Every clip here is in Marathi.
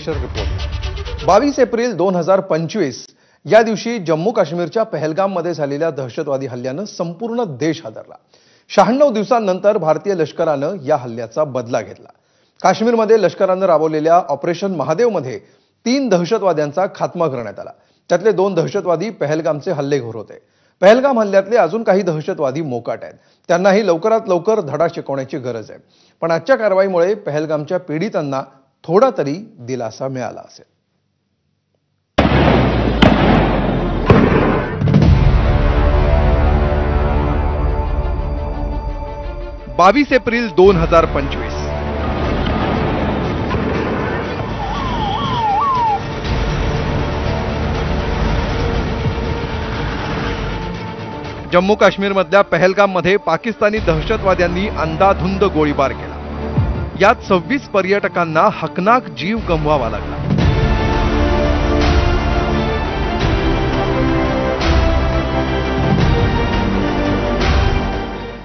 रिपोर्ट 22 एप्रिल 2025 या दिवशी जम्मू काश्मीरच्या पहलगाममध्ये झालेल्या दहशतवादी हल्ल्यानं संपूर्ण देश हादरला। 96 दिवसांनंतर भारतीय लष्करानं या हल्ल्याचा बदला घेतला। काश्मीरमध्ये लष्करानं राबवलेल्या ऑपरेशन महादेवमध्ये 3 दहशतवाद्यांचा खात्मा करण्यात आला। त्यातले 2 दहशतवादी पहलगामचे हल्लेखोर होते। पहलगाम हल्ल्यातले अजून काही दहशतवादी मोकाट आहेत। त्यांनाही लवकरात लवकर धडा शिकवण्याची गरज आहे। पण आजच्या कारवाईमुळे पहलगामच्या पीडितांना थोडा तरी दिलासा मिळाला असेल। 22 एप्रिल 2025 जम्मू काश्मीरमधल्या पहलगाममध्ये पाकिस्तानी दहशतवाद्यांनी अंधाधुंद गोळीबार केला। यात 26 पर्यटकांना हकनाक जीव गमवावा लागला।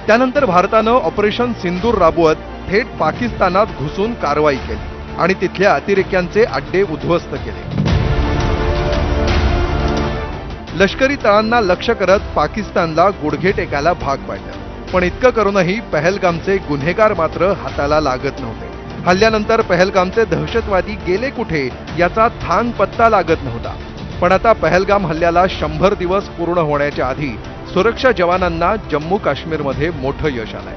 त्यानंतर भारतानं ऑपरेशन सिंदूर राबवत थेट पाकिस्तानात घुसून कारवाई केली आणि तिथल्या अतिरेक्यांचे अड्डे उद्ध्वस्त केले। लष्करी तळांना लक्ष्य करत पाकिस्तानला गुडघे टेकायला भाग पाडलं। पण इतकं करूनही पहलगामचे गुन्हेगार मात्र हाताला लागत नव्हते। हल्ल्यानंतर पहलगामचे दहशतवादी गेले कुठे याचा थांग पत्ता लागत नव्हता। पण आता पहलगाम हल्ल्याला 100 दिवस पूर्ण होण्याच्या आधी सुरक्षा जवानांना जम्मू काश्मीरमध्ये मोठं यश आलंय।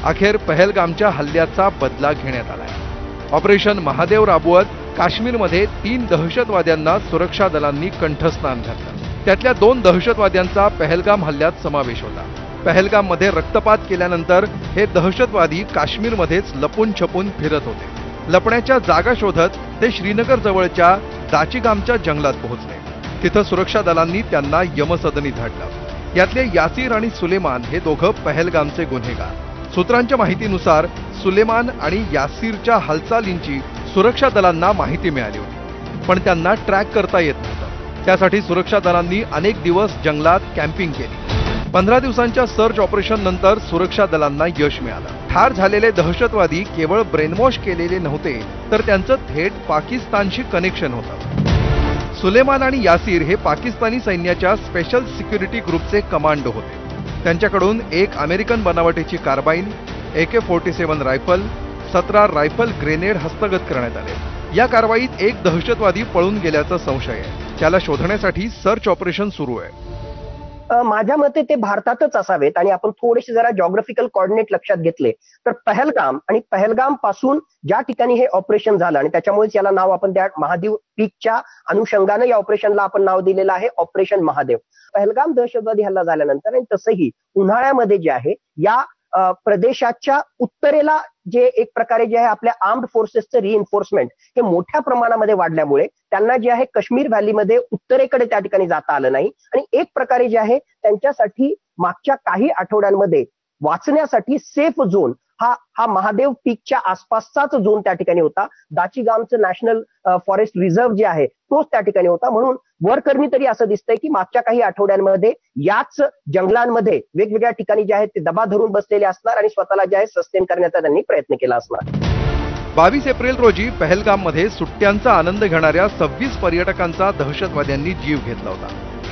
अखेर पहलगामच्या हल्ल्याचा बदला घेण्यात आलाय। ऑपरेशन महादेव राबवत काश्मीरमध्ये 3 दहशतवाद्यांना सुरक्षा दलांनी कंठस्नान घातलं। त्यातल्या 2 दहशतवाद्यांचा पहलगाम हल्ल्यात समावेश होता। पहलगाममध्ये रक्तपात केल्यानंतर हे दहशतवादी काश्मीरमध्येच लपून छपून फिरत होते। लपण्याच्या जागा शोधत ते श्रीनगर जवळच्या दाचिगामच्या जंगलात पोहोचले। तिथं सुरक्षा दलांनी त्यांना यमसदनी धाडलं। यातले यासीर आणि सुलेमान हे दोघं पहलगामचे गुन्हेगार। सूत्रांच्या माहितीनुसार सुलेमान आणि यासीरच्या हालचालींची सुरक्षा दलांना माहिती मिळाली होती, पण त्यांना ट्रॅक करता येत नव्हतं। त्यासाठी सुरक्षा दलांनी अनेक दिवस जंगलात कॅम्पिंग केली। 15 दिवसांच्या सर्च ऑपरेशन नंतर सुरक्षा दलांना यश मिळालं। ठार झालेले दहशतवादी केवळ ब्रेनवॉश केलेले नव्हते, तर त्यांचं थेट पाकिस्तानशी कनेक्शन होतं। सुलेमान आणि यासीर हे पाकिस्तानी सैन्याच्या स्पेशल सिक्युरिटी ग्रुपचे कमांडो होते। त्यांच्याकडून एक अमेरिकन बनावटीची carbine, AK-47 rifle, 17 rifle grenade हस्तगत करण्यात आले। या कारवाईत एक दहशतवादी पळून गेल्याचा संशय आहे। त्याला शोधण्यासाठी सर्च ऑपरेशन सुरू आहे। माझ्या मते ते भारतातच असावेत आणि आपण थोडेसे जरा जॉग्राफिकल कोऑर्डिनेट लक्षात घेतले तर पहलगाम आणि पहलगाम पासून ज्या ठिकाणी हे ऑपरेशन झालं आणि त्याच्यामुळेच याला नाव आपण त्या महादेव पीकच्या अनुषंगाने या ऑपरेशनला आपण नाव दिलेलं आहे ऑपरेशन महादेव। पहलगाम दहशतवादी हल्ला झाल्यानंतर आणि तसंही उन्हाळ्यामध्ये जे आहे या प्रदेशाच्या उत्तरेला जे एक प्रकारे जे आहे आपल्या आर्म्ड फोर्सेसचं रिइन्फोर्समेंट हे मोठ्या प्रमाणामध्ये वाढल्यामुळे त्यांना जे आहे काश्मीर व्हॅलीमध्ये उत्तरेकडे त्या ठिकाणी जाता आलं नाही आणि एक प्रकारे जे आहे त्यांच्यासाठी मागच्या काही आठवड्यांमध्ये वाचण्यासाठी सेफ झोन हा महादेव पीकच्या आसपासचाच झोन त्या ठिकाणी होता। दाचिगामचं नॅशनल फॉरेस्ट रिझर्व्ह जे आहे तोच त्या ठिकाणी होता। म्हणून वरकरणी तरी असं दिसतंय की मागच्या काही आठवड्यांमध्ये याच जंगलांमध्ये वेगवेगळ्या ठिकाणी जे आहेत ते दबा धरून बसलेले असणार आणि स्वतःला जे आहे सस्टेन करण्याचा त्यांनी प्रयत्न केला असणार। 22 एप्रिल रोजी पहलगाममध्ये सुट्ट्यांचा आनंद घेणाऱ्या 26 पर्यटकांचा दहशतवाद्यांनी जीव घेतला होता।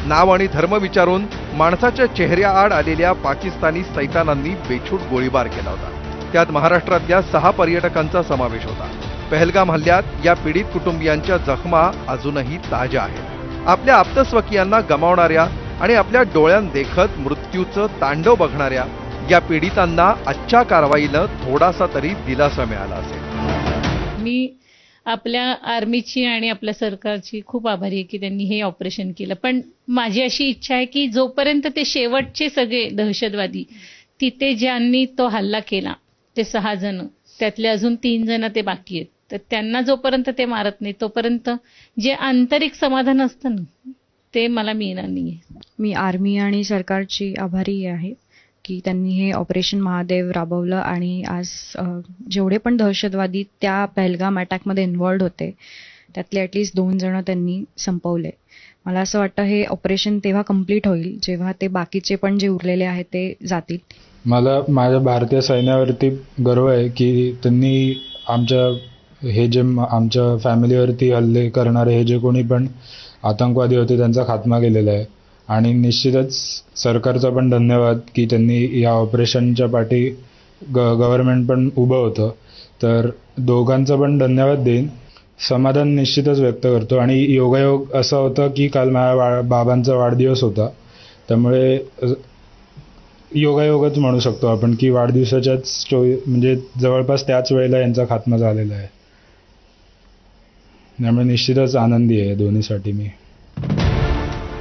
नाव आणि धर्म विचारून माणसाच्या चेहऱ्याआड आलेल्या पाकिस्तानी सैतानांनी बेछूट गोळीबार केला होता। त्यात महाराष्ट्रातल्या 6 पर्यटकांचा समावेश होता। पहलगाम हल्ल्यात या पीडित कुटुंबियांच्या जखमा अजूनही ताज्या आहेत। आपल्या आप्तस्वकीयांना गमावणाऱ्या आणि आपल्या डोळ्यांदेखत मृत्यूचं तांडव बघणाऱ्या या पीडितांना आजच्या कारवाईनं थोडासा तरी दिलासा मिळाला असेल। मी आपल्या आर्मीची आणि आपल्या सरकारची खूप आभारी आहे की त्यांनी हे ऑपरेशन केलं। पण माझी अशी इच्छा आहे की जोपर्यंत ते शेवटचे सगळे दहशतवादी तिथे ज्यांनी तो हल्ला केला ते 6 जण, त्यातले अजून 3 जण ते बाकी आहेत, तर त्यांना जोपर्यंत ते मारत नाही तोपर्यंत जे आंतरिक समाधान असतं ना ते मला मिळणार नाही। मी आर्मी आणि सरकारची आभारी आहे की त्यांनी हे ऑपरेशन महादेव राबवलं आणि आज जेवढे पण दहशतवादी त्या पहलगाम अटॅकमध्ये इन्व्हॉल्ड होते त्यातले ॲटलिस्ट 2 जण त्यांनी संपवले। मला असं वाटतं हे ऑपरेशन तेव्हा कंप्लीट होईल जेव्हा ते बाकीचे पण जे उरलेले आहेत ते जातील। मला माझ्या भारतीय सैन्यावरती गर्व आहे की त्यांनी आमच्या हे जे आमच्या फॅमिलीवरती हल्ले करणारे हे जे कोणी पण आतंकवादी होते त्यांचा खात्मा केलेला आहे. आणि निश्चितच सरकारचा पण धन्यवाद की त्यांनी या ऑपरेशनच्या पाठी गव्हर्नमेंट पण उभं होतं. तर दोघांचा पण धन्यवाद देईन. समाधान निश्चितच व्यक्त करतो. आणि योगायोग असा होता की काल माझ्या बाबांचा वाढदिवस होता, त्यामुळे योगायोगच म्हणू शकतो आपण की वाढदिवसाच्याच म्हणजे जवळपास त्याच वेळेला यांचा खात्मा झालेला आहे. त्यामुळे निश्चितच आनंदी आहे दोन्हीसाठी मी.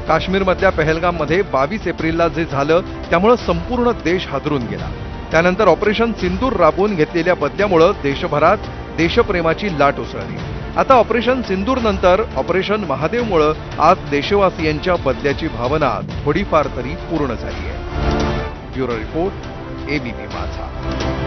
काश्मीरमधल्या पहलगाममध्ये 22 एप्रिलला जे झालं त्यामुळे संपूर्ण देश हादरून गेला. त्यानंतर ऑपरेशन सिंदूर राबवून घेतलेल्या बदल्यामुळे देशभरात देशप्रेमाची लाट उसळली. आता ऑपरेशन सिंदूर नंतर ऑपरेशन महादेवमुळे आज देशवासियांच्या बदल्याची भावना थोडीफार तरी पूर्ण झाली आहे. ब्युरो रिपोर्ट, एबीपी माझा.